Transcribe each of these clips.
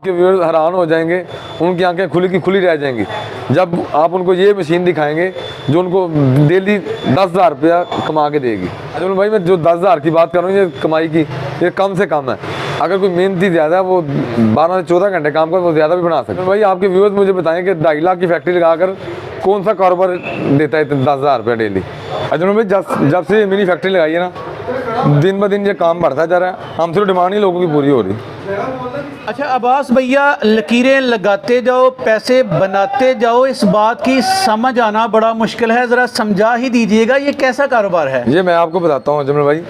के व्यूअर्स हैरान हो जाएंगे, उनकी आंखें खुली की खुली रह जाएंगी जब आप उनको ये मशीन दिखाएंगे जो उनको डेली 10,000 रुपया कमा के देगी। अजमल भाई, मैं जो 10,000 की बात कर रहा हूँ, ये कमाई की, ये कम से कम है। अगर कोई मेहनती ज़्यादा है, वो 12 से 14 घंटे काम कर, वो ज़्यादा भी बना सकते हैं। भाई, आपके व्यूअर्स मुझे बताएं कि 2.5 लाख की फैक्ट्री लगाकर कौन सा कारोबार देता है 10,000 रुपया डेली। अजमल भाई, जब से ये मिनी फैक्ट्री लगाई है ना, दिन ब दिन ये काम बढ़ता जा रहा है। हम सिर्फ डिमांड ही लोगों की पूरी हो रही। अच्छा अब्बास भैया, लकीरें लगाते जाओ, पैसे बनाते जाओ, इस बात की समझ आना बड़ा मुश्किल है। ज़रा समझा ही दीजिएगा ये कैसा कारोबार है। ये मैं आपको बताता हूँ अजमल भाई,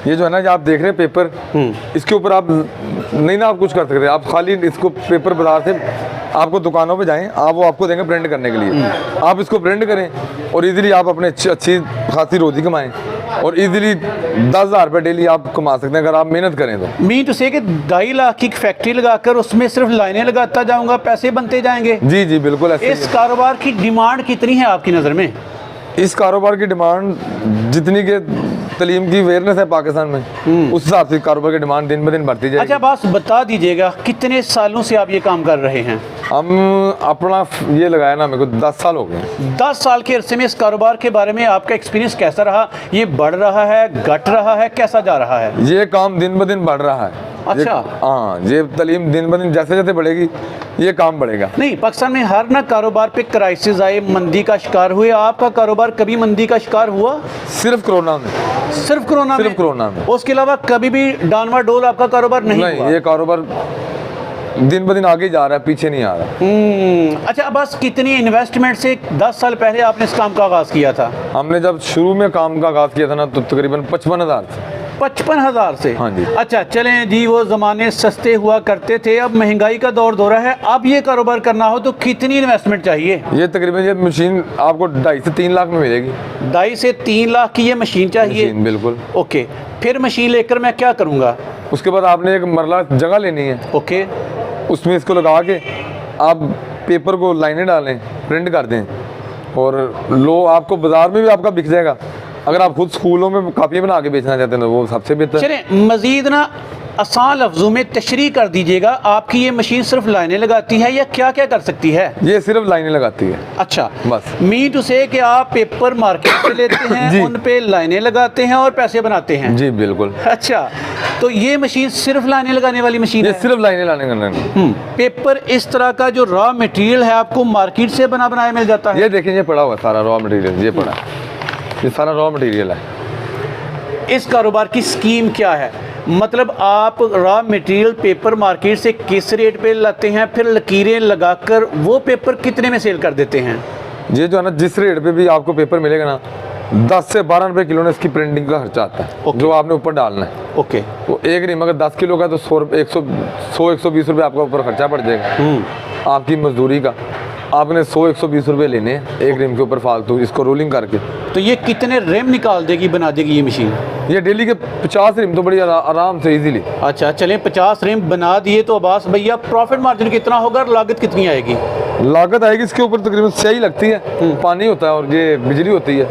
ये जो है ना, जो आप देख रहे हैं पेपर, इसके ऊपर आप नहीं ना आप कुछ कर सकते। आप खाली इसको पेपर बाजार से आपको दुकानों पे जाएं, आप वो आपको देंगे प्रिंट करने के लिए। आप इसको प्रिंट करें और इजीली आप अपने अच्छी खासी रोजी कमाएं और इजीली 10,000 रुपये डेली आप कमा सकते हैं अगर आप मेहनत करें तो। मीन टू से कि 2.5 लाख की फैक्ट्री लगाकर उसमें सिर्फ लाइनें लगाता जाऊंगा, पैसे बनते जाएंगे। जी जी बिल्कुल ऐसे। इस कारोबार की डिमांड कितनी है आपकी नज़र में? इस कारोबार की डिमांड जितनी के तलीम की अवेयरनेस है पाकिस्तान में, उस हिसाब से कारोबार की डिमांड दिन ब दिन बढ़ती जाएगी। अच्छा बस बता दीजिएगा, कितने सालों से आप ये काम कर रहे हैं? हम अपना ये लगाया ना, मेरे को 10 साल हो गए। 10 साल के अरसे में इस कारोबार के बारे में आपका एक्सपीरियंस कैसा रहा? ये बढ़ रहा है, घट रहा है, कैसा जा रहा है? ये काम दिन ब दिन बढ़ रहा है। अच्छा। हाँ, ये तलीम दिन ब दिन जैसे जैसे बढ़ेगी ये काम बढ़ेगा। नहीं, पाकिस्तान में हर ना कारोबार पे क्राइसिस आए, मंदी का शिकार हुए। आपका कारोबार कभी मंदी का शिकार हुआ? सिर्फ कोरोना में। सिर्फ कोरोना में? सिर्फ कोरोना में। उसके अलावा कभी भी डानवा डोल आपका कारोबार नहीं हुआ? ये कारोबार दिन ब दिन आगे जा रहा है, पीछे नहीं आ रहा। अच्छा बस कितनी इन्वेस्टमेंट से 10 साल पहले आपने इस काम का आगाज़ किया था? हमने जब शुरू में काम का आगाज़ किया था ना, तो तकरीबन 55,000 से। 55,000 से? हाँ जी। अच्छा चलें जी, वो ज़माने सस्ते हुआ करते थे, अब महंगाई का दौर हो रहा है। अब ये कारोबार करना हो तो कितनी इन्वेस्टमेंट चाहिए? ये तकरीबन ये मशीन आपको 2.5 से 3 लाख में मिलेगी। 2.5 से 3 लाख की ये मशीन चाहिए? मशीन बिल्कुल। ओके, फिर मशीन लेकर मैं क्या करूँगा? उसके बाद आपने एक मरला जगह लेनी है। ओके, उसमें इसको लगा के आप पेपर को लाइनें डालें, प्रिंट कर दें और लो आपको बाजार में भी आपका बिक जाएगा। अगर आप खुद स्कूलों में कापियाँ बना के बेचना चाहते हैं तो वो सबसे बेहतर। चलें मज़ीद ना आसान लफ्ज़ों में तशरीह कर दीजिएगा, आपकी ये मशीन सिर्फ लाइनें लगाती है या क्या क्या कर सकती है? ये सिर्फ लाइनें लगाती है। अच्छा, बस। मीन टू से कि आप पेपर मार्केट से लेते हैं, उन पे लाइनें लगाते हैं और पैसे बनाते हैं? जी बिल्कुल। अच्छा, तो ये मशीन सिर्फ लाइनें लगाने वाली मशीन है? सिर्फ लाइनें लाने पेपर इस तरह का जो रॉ मटेरियल है आपको मार्केट से बना बनाया मिल जाता है? ये देखें, ये पड़ा हुआ सारा रॉ मटेरियल, ये पड़ा, ये सारा रॉ मटेरियल है। इस कारोबार की स्कीम क्या है? मतलब आप रॉ मटेरियल पेपर मार्केट से किस रेट पे लाते हैं, फिर लकीरें लगाकर वो पेपर कितने में सेल कर देते हैं? ये जो है ना, जिस रेट पे भी आपको पेपर मिलेगा ना, 10 से 12 रुपये किलो ने इसकी प्रिंटिंग का खर्चा आता है, जो आपने ऊपर डालना है। ओके। तो एक नहीं, मगर 10 किलो का तो 100-120 रुपये आपका ऊपर खर्चा पड़ जाएगा आपकी मजदूरी का। आपने 100-120 रुपये लेने हैं एक रिम के ऊपर फालतू, इसको रोलिंग करके। तो ये कितने रिम निकाल देगी, बना देगी ये मशीन? ये डेली के 50 रिम तो बड़ी आराम से इजीली। अच्छा चलें, 50 रिम बना दिए तो अब्बास भैया प्रॉफिट मार्जिन कितना होगा और लागत कितनी आएगी? लागत आएगी इसके ऊपर तकरीबन स्याही लगती है, पानी होता है और ये बिजली होती है,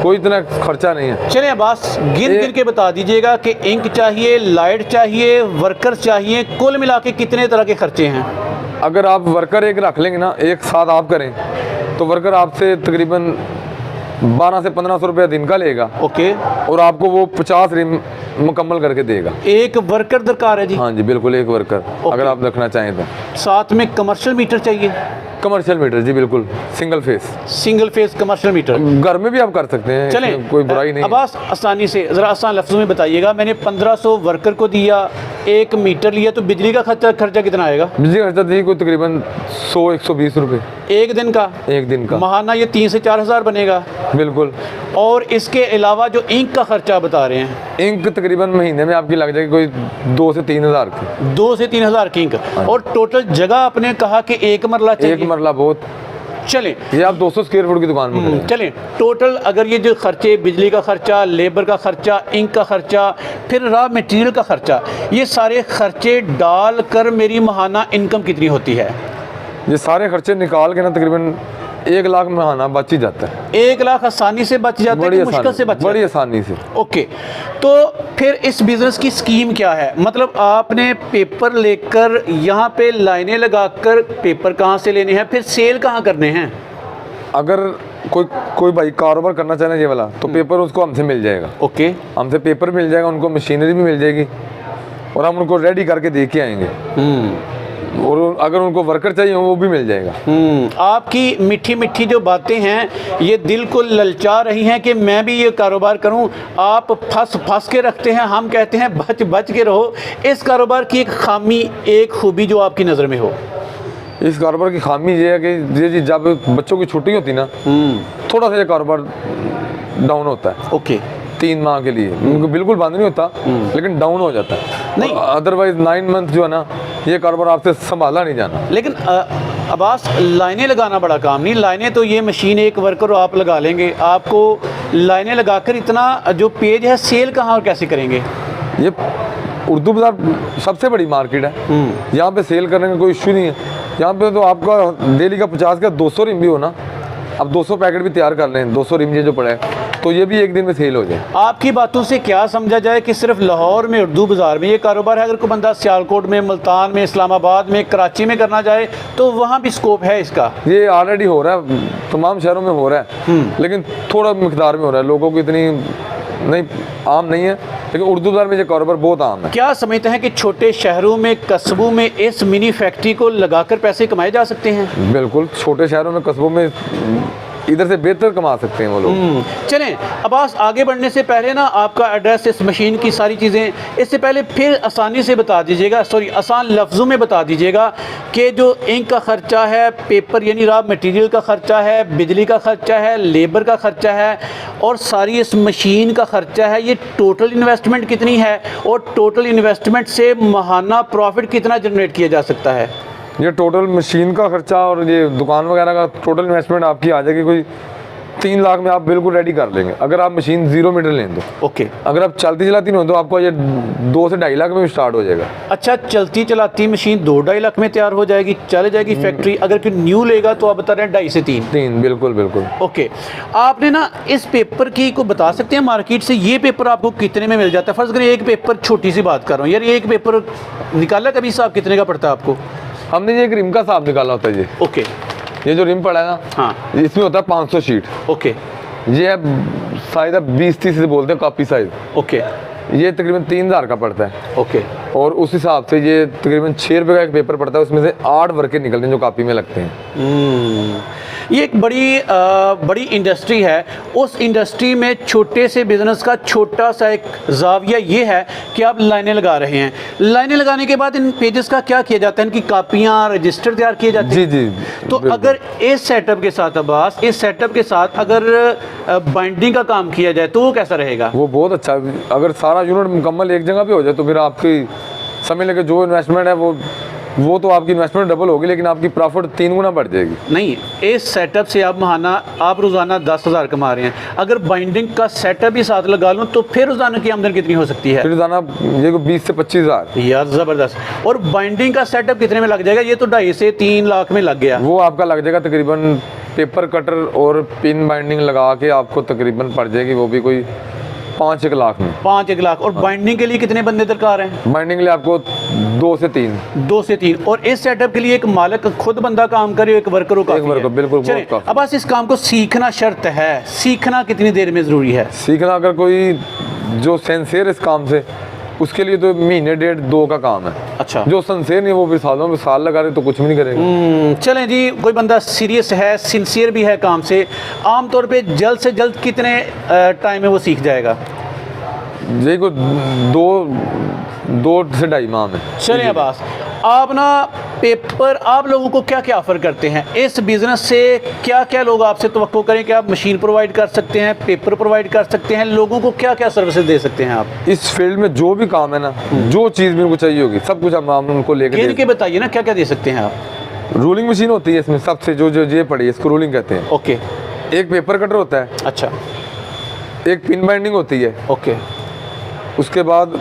कोई इतना खर्चा नहीं है। चलें अब्बास, गिन के बता दीजिएगा कि इंक चाहिए, लाइट चाहिए, वर्कर चाहिए, कुल मिला के कितने तरह के खर्चे हैं? अगर आप वर्कर एक रख लेंगे ना, एक साथ आप करें तो वर्कर आपसे तकरीबन 1200 से 1500 रुपया दिन का लेगा। ओके। और आपको वो 50 रिम मुकम्मल करके देगा। एक वर्कर दरकार है जी? हाँ जी बिल्कुल, एक वर्कर अगर आप रखना चाहें तो। साथ में कमर्शियल मीटर चाहिए? कमर्शियल मीटर जी बिल्कुल, single phase. Single phase commercial meter घर में भी आप कर सकते हैं, चलें कोई बुराई नहीं। अब्बास आसानी से ज़रा आसान लफ्ज़ों में बताइएगा, मैंने 1500 वर्कर को दिया, एक मीटर लिया, तो बिजली का खर्चा कितना आएगा? बिजली का खर्चा देखिए कोई तकरीबन 100-120 रुपये एक दिन का? एक दिन का। महाना ये 3 से 4 हज़ार बनेगा? बिल्कुल। और इसके अलावा जो इंक का खर्चा बता रहे हैं? इंक तकरीबन महीने में आपकी लग जाएगी कोई 2 से 3 हज़ार की। 2 से 3 हज़ार की इंक। और टोटल जगह आपने कहा कि एक मरला चाहिए? एक मरला बहुत। चलें, ये आप 200 स्क्वायर फुट की दुकान में करें। चलें, टोटल अगर ये जो खर्चे, बिजली का खर्चा, लेबर का खर्चा, इंक का खर्चा, फिर रॉ मटेरियल का खर्चा, ये सारे खर्चे डाल कर मेरी महाना इनकम कितनी होती है? ये सारे खर्चे निकाल के ना तकरीबन 1 लाख में आना बच ही जाता है, 1 लाख आसानी से बच जाता है कि मुश्किल से बच जाता है? बड़ी आसानी से। ओके, तो फिर इस बिजनेस की स्कीम क्या है? मतलब आपने पेपर लेकर यहाँ पे लाइनें लगाकर पेपर कहाँ से लेने हैं, फिर सेल कहाँ करने हैं? अगर कोई भाई कारोबार करना चाहे ना ये वाला, तो पेपर उसको हमसे मिल जाएगा। ओके, हमसे पेपर मिल जाएगा, उनको मशीनरी भी मिल जाएगी और हम उनको रेडी करके दे के आएंगे। और अगर उनको वर्कर चाहिए वो भी मिल जाएगा। आपकी मीठी मीठी जो बातें हैं ये दिल को ललचा रही हैं कि मैं भी ये कारोबार करूं। आप फंस के रखते हैं, हम कहते हैं बच के रहो। इस कारोबार की एक खामी, एक खूबी जो आपकी नज़र में हो? इस कारोबार की खामी ये है कि ये जब बच्चों की छुट्टी होती ना, थोड़ा सा ये कारोबार डाउन होता है। ओके, 3 माह के लिए उनको बिल्कुल बंद नहीं होता, लेकिन डाउन हो जाता है। नहीं, अदरवाइज 9 मंथ जो है ना, ये कारोबार आपसे संभाला नहीं जाना। लेकिन अब्बास, लाइनें लगाना बड़ा काम नहीं। लाइनें तो ये मशीन एक वर्कर आप लगा लेंगे, आपको लाइनें लगाकर इतना जो पेज है सेल कहाँ और कैसे करेंगे? ये उर्दू बाजार सबसे बड़ी मार्केट है, यहाँ पे सेल करने का कोई इश्यू नहीं है। यहाँ पे तो आपका डेली का 50 का 200 रिम भी हो ना, अब 200 पैकेट भी तैयार कर लें, 200 रिम ये जो पड़ा है, तो ये भी एक दिन में सेल हो जाए। आपकी बातों से क्या समझा जाए कि सिर्फ लाहौर में, उर्दू बाज़ार में ये कारोबार है? अगर कोई बंदा सियालकोट में, मुल्तान में, इस्लामाबाद में, कराची में करना चाहे तो वहाँ भी स्कोप है इसका? ये ऑलरेडी हो रहा है, तमाम शहरों में हो रहा है, लेकिन थोड़ा मिकदार में हो रहा है, लोगों को इतनी नहीं आम नहीं है, लेकिन उर्दू बाज़ार में ये कारोबार बहुत आम है। क्या समझते हैं कि छोटे शहरों में, कस्बों में इस मिनी फैक्ट्री को लगाकर पैसे कमाए जा सकते हैं? बिल्कुल, छोटे शहरों में, कस्बों में इधर से बेहतर कमा सकते हैं वो लोग। चलें अब्बास, आगे बढ़ने से पहले ना आपका एड्रेस, इस मशीन की सारी चीज़ें, इससे पहले फिर आसानी से बता दीजिएगा, सॉरी आसान लफ्ज़ों में बता दीजिएगा कि जो इंक का ख़र्चा है, पेपर यानी रॉ मटेरियल का ख़र्चा है, बिजली का ख़र्चा है, लेबर का ख़र्चा है और सारी इस मशीन का ख़र्चा है, ये टोटल इन्वेस्टमेंट कितनी है और टोटल इन्वेस्टमेंट से माहाना प्रॉफिट कितना जनरेट किया जा सकता है? ये टोटल मशीन का खर्चा और ये दुकान वगैरह का टोटल इन्वेस्टमेंट आपकी आ जाएगी कोई 3 लाख में आप बिल्कुल रेडी कर लेंगे, अगर आप मशीन 0 मीटर लें तो। ओके, अगर आप चलती चलाती नहीं हो तो आपको ये 2 से 2.5 लाख में भी स्टार्ट हो जाएगा। अच्छा, चलती चलाती मशीन 2-2.5 लाख में तैयार हो जाएगी, चल जाएगी फैक्ट्री। अगर कोई न्यू लेगा तो आप बता रहे हैं 2.5 से 3? बिल्कुल बिल्कुल। ओके, आपने ना इस पेपर की को बता सकते हैं मार्केट से ये पेपर आपको कितने में मिल जाता है? फर्ज करें एक पेपर, छोटी सी बात कर रहा हूँ यार, एक पेपर निकाला कभी साहब कितने का पड़ता है आपको? हमने ये एक रिम का हिसाब निकाला होता है जी। ओके, ये जो रिम पड़ा है ना, हाँ, इसमें होता है 500 शीट। ओके, ये है साइज 20-30 से बोलते हैं कॉपी साइज। ओके, ये तकरीबन 3000 का पड़ता है। ओके, और उस हिसाब से ये तकरीबन 6 रुपये का एक पेपर पड़ता है, उसमें से 8 वर्के निकलते हैं जो कॉपी में लगते हैं। ये एक बड़ी इंडस्ट्री है। उस इंडस्ट्री में छोटे से बिजनेस का छोटा सा एक जाविया ये है कि आप लाइनें लगा रहे हैं। लाइनें लगाने के बाद इन पेजेस का क्या किया जाता है? इनकी कापियाँ, रजिस्टर तैयार किए जाते हैं? जी। तो अगर इस सेटअप के साथ अब्बास, इस सेटअप के साथ अगर बाइंडिंग का काम किया जाए तो वो कैसा रहेगा? वो बहुत अच्छा है। अगर सारा यूनिट मुकम्मल एक जगह पे हो जाए तो फिर आपकी समझ लेके जो इन्वेस्टमेंट है वो तो आपकी इन्वेस्टमेंट डबल होगी, लेकिन आपकी प्रॉफिट 3 गुना बढ़ जाएगी। नहीं, इस सेटअप से आप रोज़ाना 10,000 कमा रहे हैं। अगर बाइंडिंग का सेटअप भी साथ लगा लूँ तो फिर रोज़ाना की आमदन कितनी हो सकती है? फिर रोज़ाना ये 20 से 25 हज़ार। यार ज़बरदस्त। और बाइंडिंग का सेटअप कितने में लग जाएगा? ये तो 2.5 से 3 लाख में लग गया। वो आपका लग जाएगा तकरीबन, पेपर कटर और पिन बाइंडिंग लगा के आपको तकरीबन पड़ जाएगी वो भी कोई 5-1 लाख में। 5-1 लाख। और बाइंडिंग के लिए कितने बंदे दरकार हैं? बाइंडिंग के लिए आपको 2 से 3। 2 से 3। और इस सेटअप के लिए एक मालिक खुद बंदा काम करे, एक वर्कर का? एक वर्कर, बिल्कुल। अब बस इस काम को सीखना शर्त है, सीखना कितनी देर में ज़रूरी है? सीखना अगर कोई जो सेंसियर इस काम से, उसके लिए तो महीने 1.5-2 का काम है। अच्छा, जो सेंसियर नहीं वो भी सालों में साल लगा रहे तो कुछ भी नहीं करेंगे। चलें जी, कोई बंदा सीरियस है, सिंसियर भी है काम से, आमतौर पे जल्द से जल्द कितने टाइम में वो सीख जाएगा? यही को 2 से 2.5 माह में। चलें अब्बास, आप ना पेपर, आप लोगों को क्या क्या ऑफ़र करते हैं इस बिज़नेस से? क्या क्या लोग आपसे तवक्को करें कि आप मशीन प्रोवाइड कर सकते हैं, पेपर प्रोवाइड कर सकते हैं, लोगों को क्या क्या सर्विसेज दे सकते हैं आप? इस फील्ड में जो भी काम है ना, जो चीज़ भी उनको चाहिए होगी, सब कुछ हम उनको लेकर के बताइए ना, क्या क्या दे सकते हैं आप? रूलिंग मशीन होती है इसमें सबसे, जो ये पड़ी है इसको रूलिंग कहते हैं। ओके। एक पेपर कटर होता है। अच्छा। एक पिन बाइंडिंग होती है। ओके। उसके बाद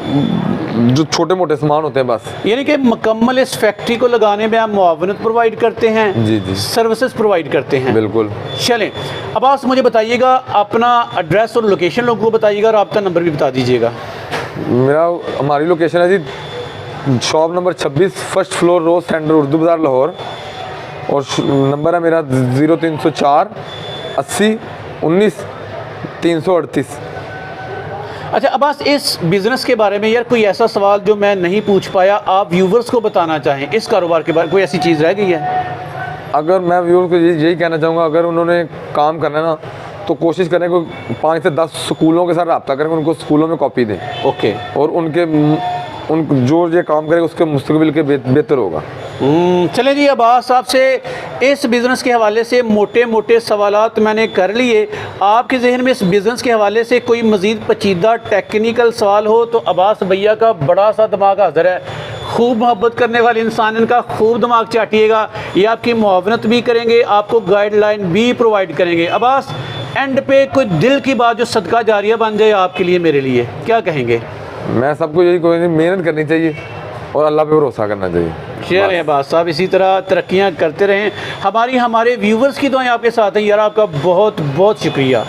जो छोटे मोटे सामान होते हैं बस। यानी कि मुकम्मल इस फैक्ट्री को लगाने में आप मुआवनत प्रोवाइड करते हैं, जी जी सर्विसेज प्रोवाइड करते हैं। बिल्कुल। चलें, अब आप मुझे बताइएगा अपना एड्रेस और लोकेशन लोगों को बताइएगा और आपका नंबर भी बता दीजिएगा। हमारी लोकेशन है जी शॉप नंबर 26 फर्स्ट फ्लोर रोज सेंटर उर्दू बाज़ार लाहौर, और नंबर है मेरा 0304 80 19 338। अच्छा अब्बास, इस बिज़नेस के बारे में यार कोई ऐसा सवाल जो मैं नहीं पूछ पाया आप व्यूवर्स को बताना चाहें इस कारोबार के बारे, कोई ऐसी चीज़ रह गई है? अगर मैं व्यूअर को यही कहना चाहूँगा, अगर उन्होंने काम करना है ना तो कोशिश करें कि 5 से 10 स्कूलों के साथ रब्ता करें, उनको स्कूलों में कॉपी दें। ओके। और उन जो ये काम करेगा उसके मुस्तकबिल के बेहतर होगा। चलें जी, अब्बास आपसे इस बिज़नेस के हवाले से मोटे मोटे सवालात मैंने कर लिए। आपके जहन में इस बिज़नेस के हवाले से कोई मज़ीद पेचीदा टेक्निकल सवाल हो तो अब्बास भैया का बड़ा सा दिमाग हाज़िर है। खूब मोहब्बत करने वाले इंसान, इनका खूब दिमाग चाटिएगा, ये आपकी मुआवनत भी करेंगे, आपको गाइडलाइन भी प्रोवाइड करेंगे। अब्बास एंड पे कोई दिल की बात जो सदका जारिया बन जाए आपके लिए, मेरे लिए क्या कहेंगे? मैं सबको यही कहूँगी, मेहनत करनी चाहिए और अल्लाह पे भरोसा करना चाहिए। चलिए अब्बास साहब, इसी तरह तरक्कियाँ करते रहें। हमारे व्यूवर्स की दुआएं आपके साथ हैं यार। आपका बहुत बहुत शुक्रिया।